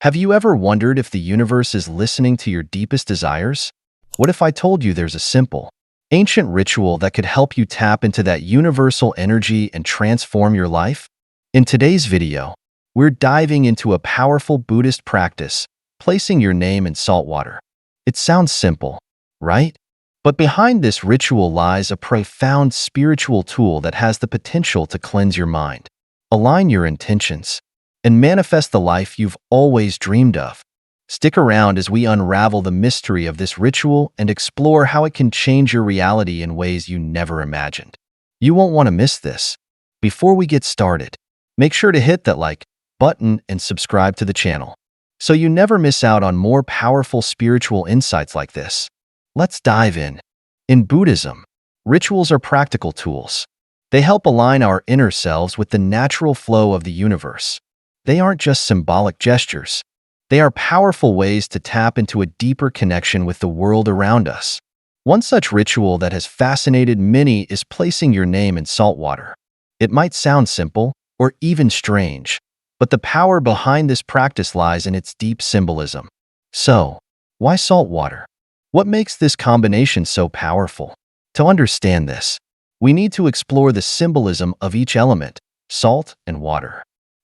Have you ever wondered if the universe is listening to your deepest desires? What if I told you there's a simple, ancient ritual that could help you tap into that universal energy and transform your life? In today's video, we're diving into a powerful Buddhist practice, placing your name in salt water. It sounds simple, right? But behind this ritual lies a profound spiritual tool that has the potential to cleanse your mind, align your intentions, and manifest the life you've always dreamed of. Stick around as we unravel the mystery of this ritual and explore how it can change your reality in ways you never imagined. You won't want to miss this. Before we get started, make sure to hit that like button and subscribe to the channel so you never miss out on more powerful spiritual insights like this. Let's dive in. In Buddhism, rituals are practical tools. They help align our inner selves with the natural flow of the universe. They aren't just symbolic gestures. They are powerful ways to tap into a deeper connection with the world around us. One such ritual that has fascinated many is placing your name in salt water. It might sound simple or even strange, but the power behind this practice lies in its deep symbolism. So, why salt water? What makes this combination so powerful? To understand this, we need to explore the symbolism of each element, salt and water.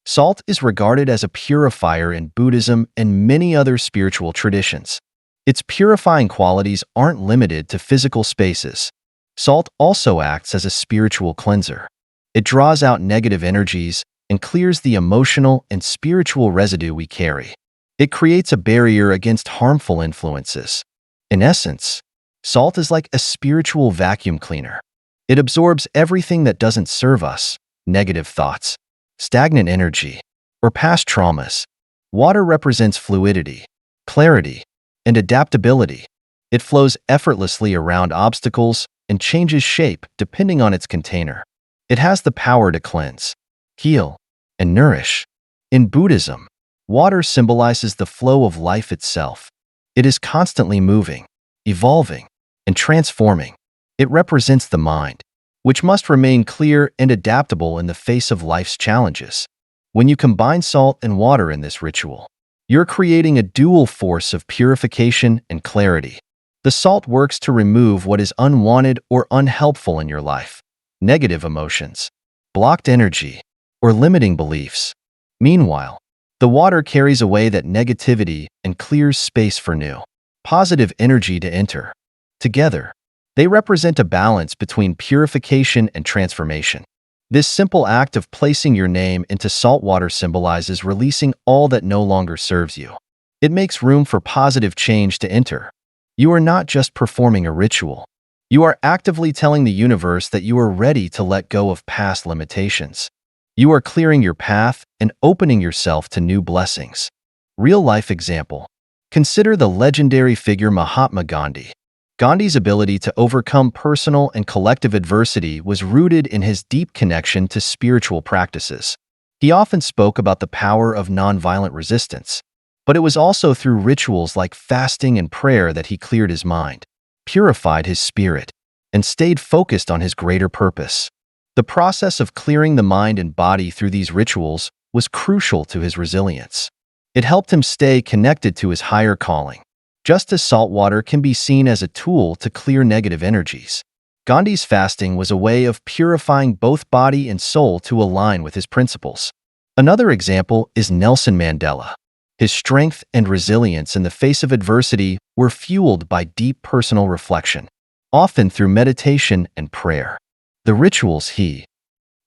Salt is regarded as a purifier in Buddhism and many other spiritual traditions. Its purifying qualities aren't limited to physical spaces. Salt also acts as a spiritual cleanser. It draws out negative energies and clears the emotional and spiritual residue we carry. It creates a barrier against harmful influences. In essence, salt is like a spiritual vacuum cleaner. It absorbs everything that doesn't serve us, negative thoughts, stagnant energy, or past traumas. Water represents fluidity, clarity, and adaptability. It flows effortlessly around obstacles and changes shape depending on its container. It has the power to cleanse, heal, and nourish. In Buddhism, water symbolizes the flow of life itself. It is constantly moving, evolving, and transforming. It represents the mind, which must remain clear and adaptable in the face of life's challenges. When you combine salt and water in this ritual, you're creating a dual force of purification and clarity. The salt works to remove what is unwanted or unhelpful in your life, negative emotions, blocked energy, or limiting beliefs. Meanwhile, the water carries away that negativity and clears space for new, positive energy to enter. Together, they represent a balance between purification and transformation. This simple act of placing your name into salt water symbolizes releasing all that no longer serves you. It makes room for positive change to enter. You are not just performing a ritual. You are actively telling the universe that you are ready to let go of past limitations. You are clearing your path and opening yourself to new blessings. Real-life example. Consider the legendary figure Mahatma Gandhi. Gandhi's ability to overcome personal and collective adversity was rooted in his deep connection to spiritual practices. He often spoke about the power of nonviolent resistance, but it was also through rituals like fasting and prayer that he cleared his mind, purified his spirit, and stayed focused on his greater purpose. The process of clearing the mind and body through these rituals was crucial to his resilience. It helped him stay connected to his higher calling. Just as salt water can be seen as a tool to clear negative energies, Gandhi's fasting was a way of purifying both body and soul to align with his principles. Another example is Nelson Mandela. His strength and resilience in the face of adversity were fueled by deep personal reflection, often through meditation and prayer. The rituals he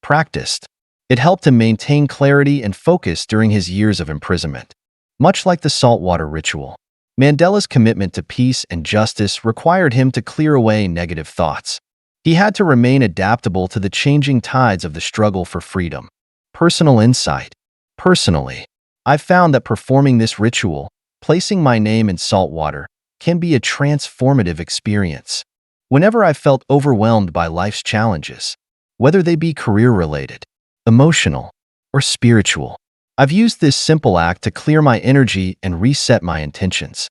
practiced, it helped him maintain clarity and focus during his years of imprisonment. Much like the saltwater ritual, Mandela's commitment to peace and justice required him to clear away negative thoughts. He had to remain adaptable to the changing tides of the struggle for freedom. Personal insight. Personally, I've found that performing this ritual, placing my name in salt water, can be a transformative experience. Whenever I felt overwhelmed by life's challenges, whether they be career-related, emotional, or spiritual, I've used this simple act to clear my energy and reset my intentions.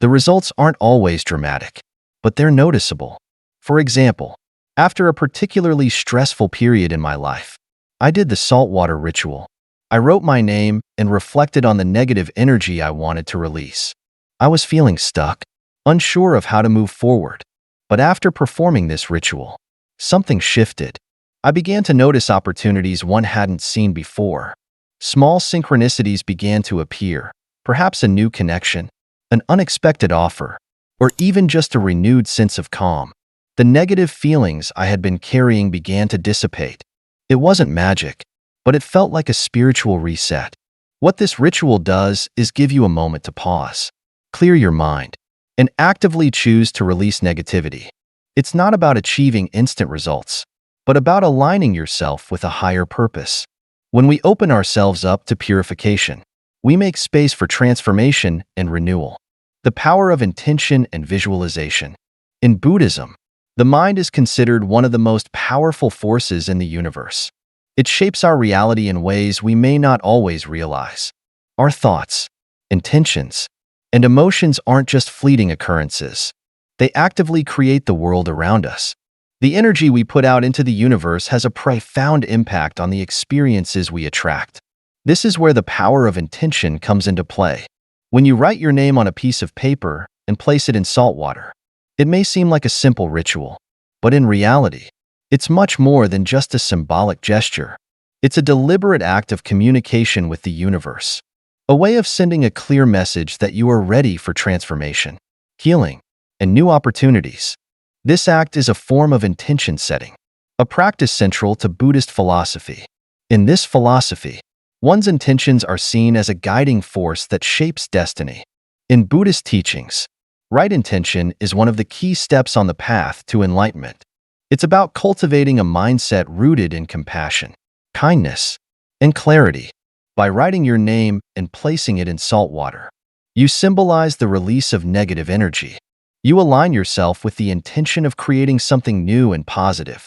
The results aren't always dramatic, but they're noticeable. For example, after a particularly stressful period in my life, I did the saltwater ritual. I wrote my name and reflected on the negative energy I wanted to release. I was feeling stuck, unsure of how to move forward. But after performing this ritual, something shifted. I began to notice opportunities one hadn't seen before. Small synchronicities began to appear, perhaps a new connection, an unexpected offer, or even just a renewed sense of calm. The negative feelings I had been carrying began to dissipate. It wasn't magic, but it felt like a spiritual reset. What this ritual does is give you a moment to pause, clear your mind, and actively choose to release negativity. It's not about achieving instant results, but about aligning yourself with a higher purpose. When we open ourselves up to purification, we make space for transformation and renewal. The power of intention and visualization. In Buddhism, the mind is considered one of the most powerful forces in the universe. It shapes our reality in ways we may not always realize. Our thoughts, intentions, and emotions aren't just fleeting occurrences. They actively create the world around us. The energy we put out into the universe has a profound impact on the experiences we attract. This is where the power of intention comes into play. When you write your name on a piece of paper and place it in salt water, it may seem like a simple ritual, but in reality, it's much more than just a symbolic gesture. It's a deliberate act of communication with the universe, a way of sending a clear message that you are ready for transformation, healing, and new opportunities. This act is a form of intention setting, a practice central to Buddhist philosophy. In this philosophy, one's intentions are seen as a guiding force that shapes destiny. In Buddhist teachings, right intention is one of the key steps on the path to enlightenment. It's about cultivating a mindset rooted in compassion, kindness, and clarity. By writing your name and placing it in salt water, you symbolize the release of negative energy. You align yourself with the intention of creating something new and positive.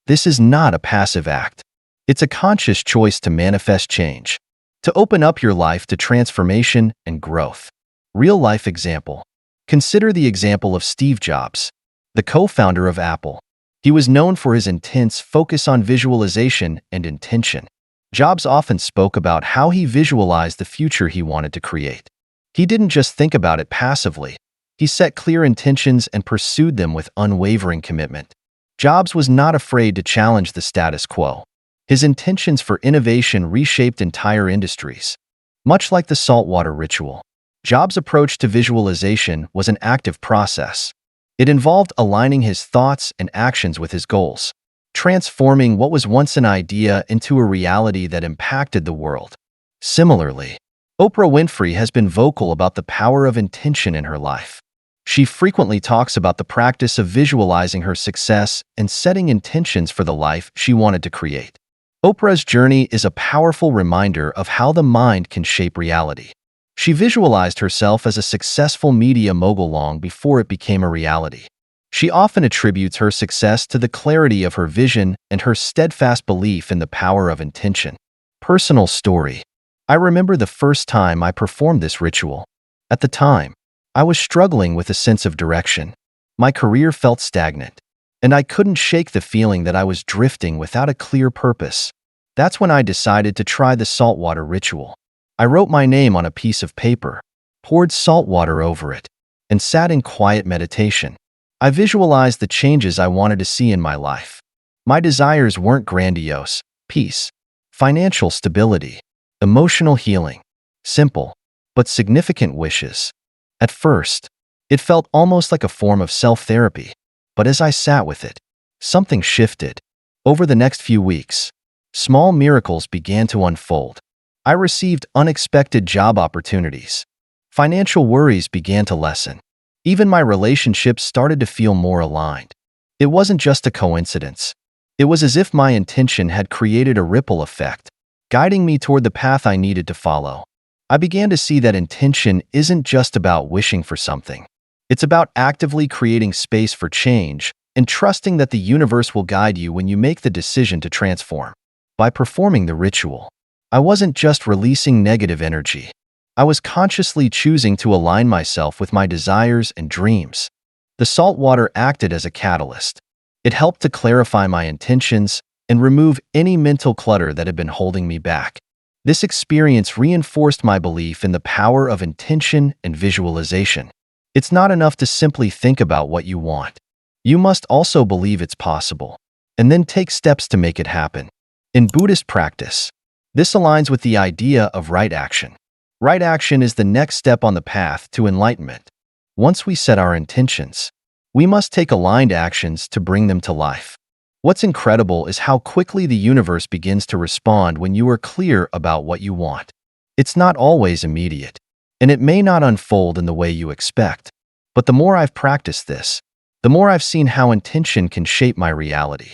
This is not a passive act. It's a conscious choice to manifest change, to open up your life to transformation and growth. Real-life example. Consider the example of Steve Jobs, the co-founder of Apple. He was known for his intense focus on visualization and intention. Jobs often spoke about how he visualized the future he wanted to create. He didn't just think about it passively. He set clear intentions and pursued them with unwavering commitment. Jobs was not afraid to challenge the status quo. His intentions for innovation reshaped entire industries. Much like the saltwater ritual, Jobs' approach to visualization was an active process. It involved aligning his thoughts and actions with his goals, transforming what was once an idea into a reality that impacted the world. Similarly, Oprah Winfrey has been vocal about the power of intention in her life. She frequently talks about the practice of visualizing her success and setting intentions for the life she wanted to create. Oprah's journey is a powerful reminder of how the mind can shape reality. She visualized herself as a successful media mogul long before it became a reality. She often attributes her success to the clarity of her vision and her steadfast belief in the power of intention. Personal story. I remember the first time I performed this ritual. At the time, I was struggling with a sense of direction. My career felt stagnant, and I couldn't shake the feeling that I was drifting without a clear purpose. That's when I decided to try the saltwater ritual. I wrote my name on a piece of paper, poured salt water over it, and sat in quiet meditation. I visualized the changes I wanted to see in my life. My desires weren't grandiose: peace, financial stability, emotional healing. Simple, but significant wishes. At first, it felt almost like a form of self-therapy, but as I sat with it, something shifted. Over the next few weeks, small miracles began to unfold. I received unexpected job opportunities. Financial worries began to lessen. Even my relationships started to feel more aligned. It wasn't just a coincidence. It was as if my intention had created a ripple effect, guiding me toward the path I needed to follow. I began to see that intention isn't just about wishing for something. It's about actively creating space for change and trusting that the universe will guide you when you make the decision to transform. By performing the ritual, I wasn't just releasing negative energy. I was consciously choosing to align myself with my desires and dreams. The salt water acted as a catalyst. It helped to clarify my intentions and remove any mental clutter that had been holding me back. This experience reinforced my belief in the power of intention and visualization. It's not enough to simply think about what you want. You must also believe it's possible, and then take steps to make it happen. In Buddhist practice, this aligns with the idea of right action. Right action is the next step on the path to enlightenment. Once we set our intentions, we must take aligned actions to bring them to life. What's incredible is how quickly the universe begins to respond when you are clear about what you want. It's not always immediate, and it may not unfold in the way you expect. But the more I've practiced this, the more I've seen how intention can shape my reality.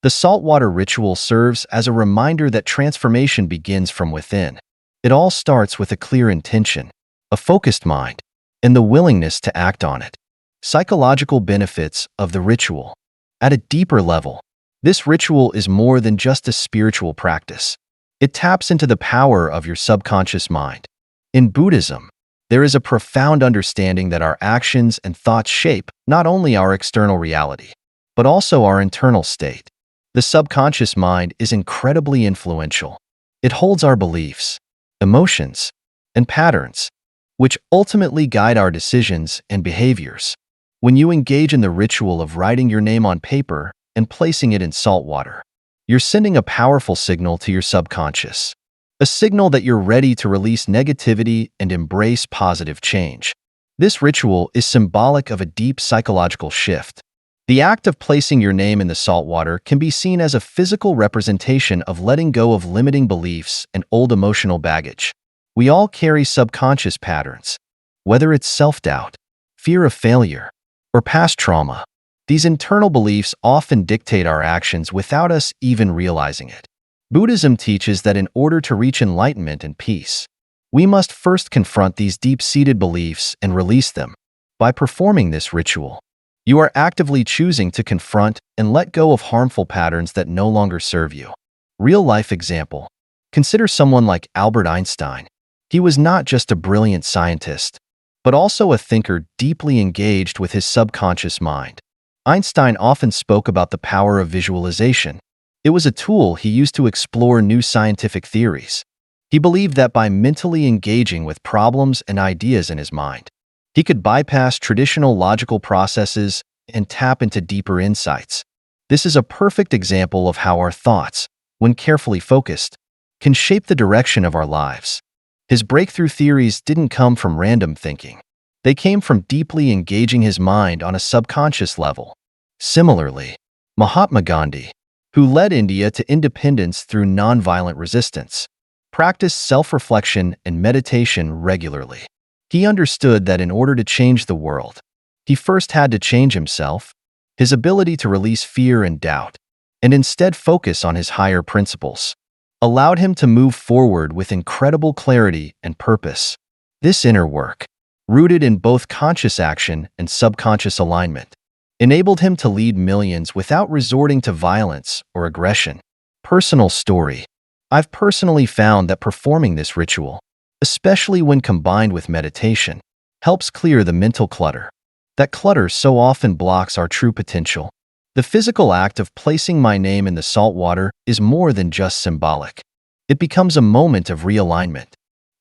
The saltwater ritual serves as a reminder that transformation begins from within. It all starts with a clear intention, a focused mind, and the willingness to act on it. Psychological benefits of the ritual. At a deeper level, this ritual is more than just a spiritual practice. It taps into the power of your subconscious mind. In Buddhism, there is a profound understanding that our actions and thoughts shape not only our external reality, but also our internal state. The subconscious mind is incredibly influential. It holds our beliefs, emotions, and patterns, which ultimately guide our decisions and behaviors. When you engage in the ritual of writing your name on paper and placing it in salt water, you're sending a powerful signal to your subconscious, a signal that you're ready to release negativity and embrace positive change. This ritual is symbolic of a deep psychological shift. The act of placing your name in the salt water can be seen as a physical representation of letting go of limiting beliefs and old emotional baggage. We all carry subconscious patterns, whether it's self-doubt, fear of failure, or past trauma. These internal beliefs often dictate our actions without us even realizing it. Buddhism teaches that in order to reach enlightenment and peace, we must first confront these deep-seated beliefs and release them. By performing this ritual, you are actively choosing to confront and let go of harmful patterns that no longer serve you. Real-life example. Consider someone like Albert Einstein. He was not just a brilliant scientist, but also a thinker deeply engaged with his subconscious mind. Einstein often spoke about the power of visualization. It was a tool he used to explore new scientific theories. He believed that by mentally engaging with problems and ideas in his mind, he could bypass traditional logical processes and tap into deeper insights. This is a perfect example of how our thoughts, when carefully focused, can shape the direction of our lives. His breakthrough theories didn't come from random thinking. They came from deeply engaging his mind on a subconscious level. Similarly, Mahatma Gandhi, who led India to independence through nonviolent resistance, practiced self-reflection and meditation regularly. He understood that in order to change the world, he first had to change himself, his ability to release fear and doubt, and instead focus on his higher principles, allowed him to move forward with incredible clarity and purpose. This inner work, rooted in both conscious action and subconscious alignment, enabled him to lead millions without resorting to violence or aggression. Personal story. I've personally found that performing this ritual, especially when combined with meditation, helps clear the mental clutter. That clutter so often blocks our true potential. The physical act of placing my name in the salt water is more than just symbolic. It becomes a moment of realignment,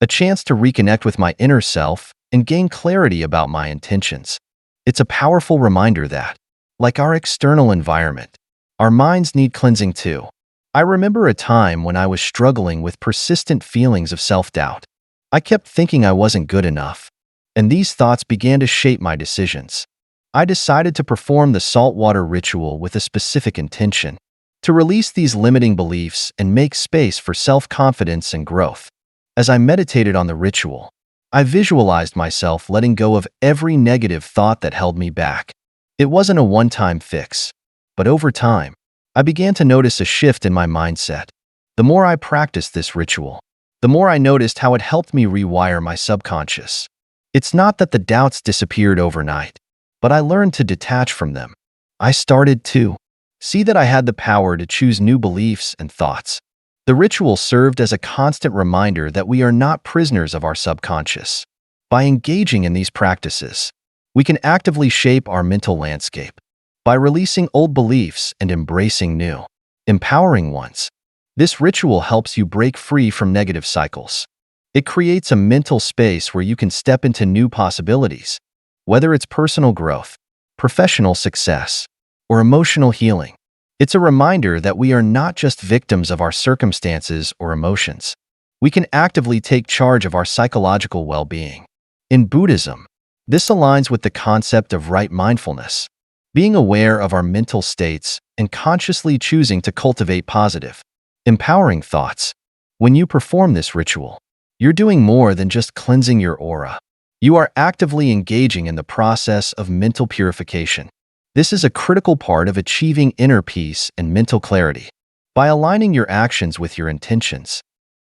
a chance to reconnect with my inner self and gain clarity about my intentions. It's a powerful reminder that, like our external environment, our minds need cleansing too. I remember a time when I was struggling with persistent feelings of self-doubt. I kept thinking I wasn't good enough, and these thoughts began to shape my decisions. I decided to perform the saltwater ritual with a specific intention, to release these limiting beliefs and make space for self-confidence and growth. As I meditated on the ritual, I visualized myself letting go of every negative thought that held me back. It wasn't a one-time fix, but over time, I began to notice a shift in my mindset. The more I practiced this ritual, the more I noticed how it helped me rewire my subconscious. It's not that the doubts disappeared overnight, but I learned to detach from them. I started to see that I had the power to choose new beliefs and thoughts. The ritual served as a constant reminder that we are not prisoners of our subconscious. By engaging in these practices, we can actively shape our mental landscape by releasing old beliefs and embracing new, empowering ones. This ritual helps you break free from negative cycles. It creates a mental space where you can step into new possibilities, whether it's personal growth, professional success, or emotional healing. It's a reminder that we are not just victims of our circumstances or emotions. We can actively take charge of our psychological well-being. In Buddhism, this aligns with the concept of right mindfulness, being aware of our mental states and consciously choosing to cultivate positive, empowering thoughts. When you perform this ritual, you're doing more than just cleansing your aura. You are actively engaging in the process of mental purification. This is a critical part of achieving inner peace and mental clarity. By aligning your actions with your intentions,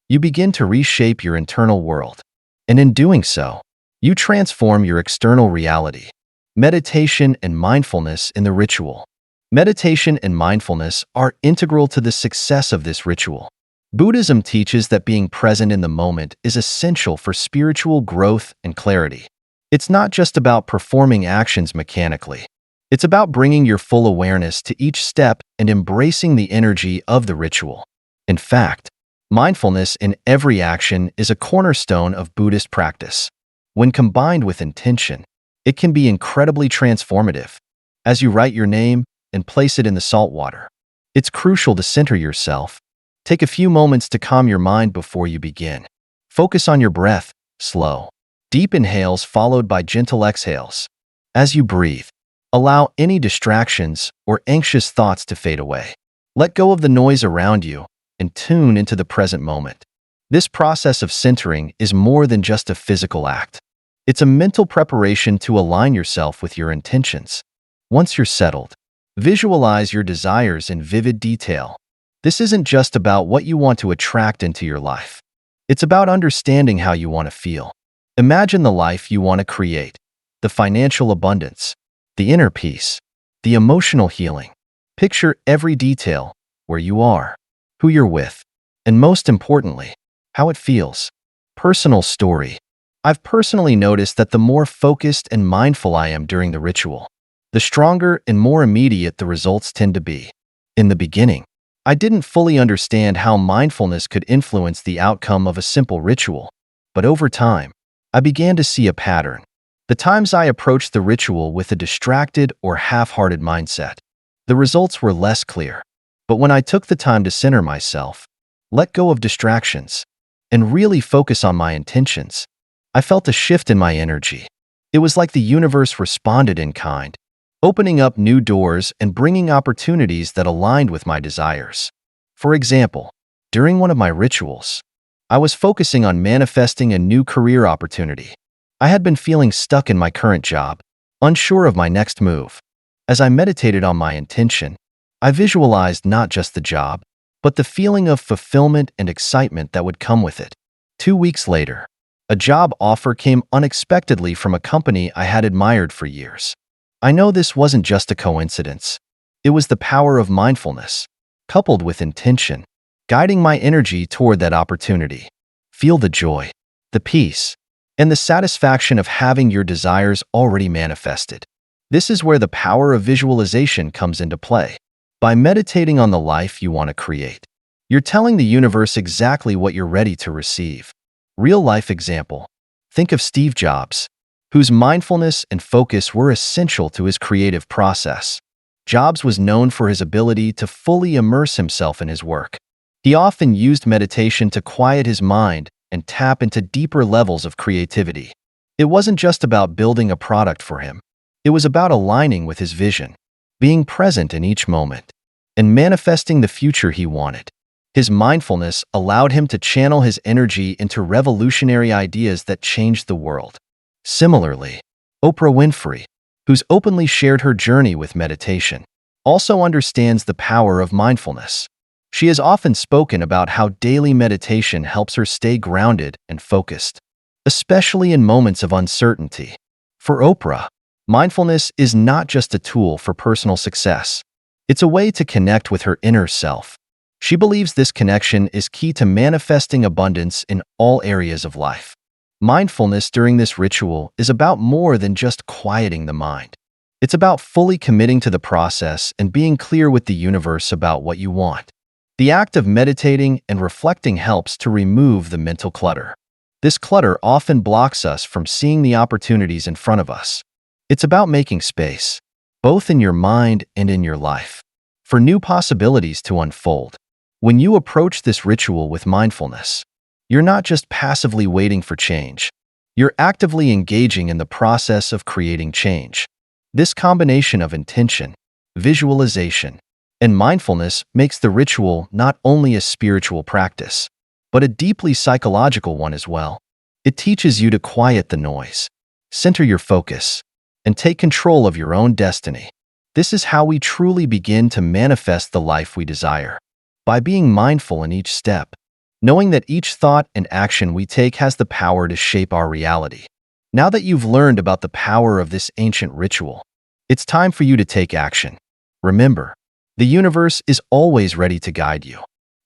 you begin to reshape your internal world. And in doing so, you transform your external reality. Meditation and mindfulness in the ritual. Meditation and mindfulness are integral to the success of this ritual. Buddhism teaches that being present in the moment is essential for spiritual growth and clarity. It's not just about performing actions mechanically. It's about bringing your full awareness to each step and embracing the energy of the ritual. In fact, mindfulness in every action is a cornerstone of Buddhist practice. When combined with intention, it can be incredibly transformative. As you write your name and place it in the saltwater, it's crucial to center yourself. Take a few moments to calm your mind before you begin. Focus on your breath, slow, deep inhales followed by gentle exhales. As you breathe, allow any distractions or anxious thoughts to fade away. Let go of the noise around you and tune into the present moment. This process of centering is more than just a physical act. It's a mental preparation to align yourself with your intentions. Once you're settled, visualize your desires in vivid detail. This isn't just about what you want to attract into your life. It's about understanding how you want to feel. Imagine the life you want to create, the financial abundance, the inner peace, the emotional healing. Picture every detail, where you are, who you're with, and most importantly, how it feels. Personal story. I've personally noticed that the more focused and mindful I am during the ritual, the stronger and more immediate the results tend to be. In the beginning, I didn't fully understand how mindfulness could influence the outcome of a simple ritual, but over time, I began to see a pattern. The times I approached the ritual with a distracted or half-hearted mindset, the results were less clear. But when I took the time to center myself, let go of distractions, and really focus on my intentions, I felt a shift in my energy. It was like the universe responded in kind, opening up new doors and bringing opportunities that aligned with my desires. For example, during one of my rituals, I was focusing on manifesting a new career opportunity. I had been feeling stuck in my current job, unsure of my next move. As I meditated on my intention, I visualized not just the job, but the feeling of fulfillment and excitement that would come with it. 2 weeks later, a job offer came unexpectedly from a company I had admired for years. I know this wasn't just a coincidence. It was the power of mindfulness, coupled with intention, guiding my energy toward that opportunity. Feel the joy, the peace, and the satisfaction of having your desires already manifested. This is where the power of visualization comes into play. By meditating on the life you want to create, you're telling the universe exactly what you're ready to receive. Real-life example. Think of Steve Jobs, whose mindfulness and focus were essential to his creative process. Jobs was known for his ability to fully immerse himself in his work. He often used meditation to quiet his mind and tap into deeper levels of creativity. It wasn't just about building a product for him. It was about aligning with his vision, being present in each moment, and manifesting the future he wanted. His mindfulness allowed him to channel his energy into revolutionary ideas that changed the world. Similarly, Oprah Winfrey, who's openly shared her journey with meditation, also understands the power of mindfulness. She has often spoken about how daily meditation helps her stay grounded and focused, especially in moments of uncertainty. For Oprah, mindfulness is not just a tool for personal success. It's a way to connect with her inner self. She believes this connection is key to manifesting abundance in all areas of life. Mindfulness during this ritual is about more than just quieting the mind. It's about fully committing to the process and being clear with the universe about what you want. The act of meditating and reflecting helps to remove the mental clutter. This clutter often blocks us from seeing the opportunities in front of us. It's about making space, both in your mind and in your life, for new possibilities to unfold. When you approach this ritual with mindfulness, you're not just passively waiting for change. You're actively engaging in the process of creating change. This combination of intention, visualization, and mindfulness makes the ritual not only a spiritual practice, but a deeply psychological one as well. It teaches you to quiet the noise, center your focus, and take control of your own destiny. This is how we truly begin to manifest the life we desire. By being mindful in each step, knowing that each thought and action we take has the power to shape our reality. Now that you've learned about the power of this ancient ritual, it's time for you to take action. Remember, the universe is always ready to guide you,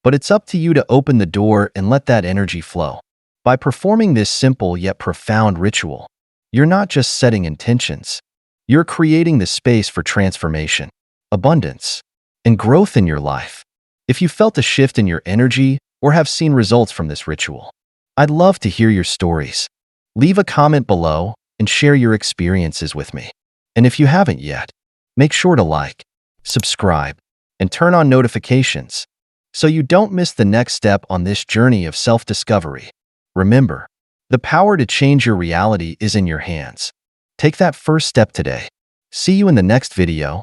but it's up to you to open the door and let that energy flow. By performing this simple yet profound ritual, you're not just setting intentions, you're creating the space for transformation, abundance, and growth in your life. If you felt a shift in your energy or have seen results from this ritual, I'd love to hear your stories. Leave a comment below and share your experiences with me. And if you haven't yet, make sure to like, subscribe, and turn on notifications so you don't miss the next step on this journey of self-discovery. Remember, the power to change your reality is in your hands. Take that first step today. See you in the next video.